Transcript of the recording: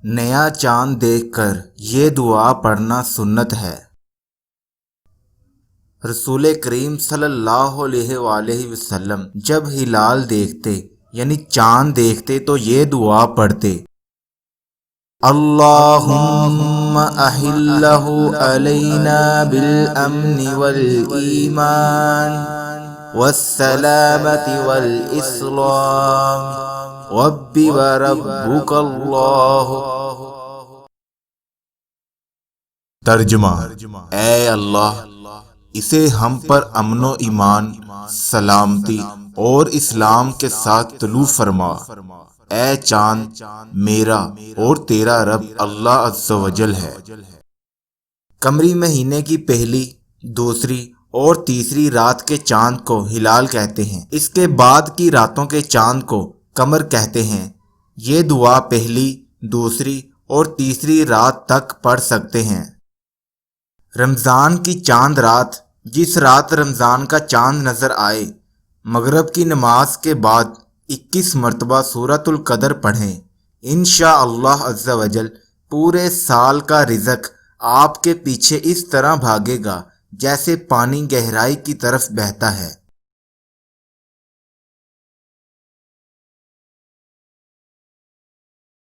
نیا چاند دیکھ کر یہ دعا پڑھنا سنت ہے۔ رسول کریم صلی اللہ علیہ وآلہ وسلم جب ہلال دیکھتے یعنی چاند دیکھتے تو یہ دعا پڑھتے: اللہم احلہ علینا بالامن والایمان والسلامت والاسلام رب وربک اللہ۔ ترجمہ: اے اللہ، اسے ہم پر امن و ایمان، سلامتی اور اسلام کے ساتھ طلوع فرما۔ اے چاند، میرا اور تیرا رب اللہ عز و جل ہے۔ قمری مہینے کی پہلی، دوسری اور تیسری رات کے چاند کو ہلال کہتے ہیں۔ اس کے بعد کی راتوں کے چاند کو قمر کہتے ہیں۔ یہ دعا پہلی، دوسری اور تیسری رات تک پڑھ سکتے ہیں۔ رمضان کی چاند رات، جس رات رمضان کا چاند نظر آئے، مغرب کی نماز کے بعد 21 مرتبہ سورۃ القدر پڑھیں۔ انشاءاللہ عز و جل پورے سال کا رزق آپ کے پیچھے اس طرح بھاگے گا جیسے پانی گہرائی کی طرف بہتا ہے۔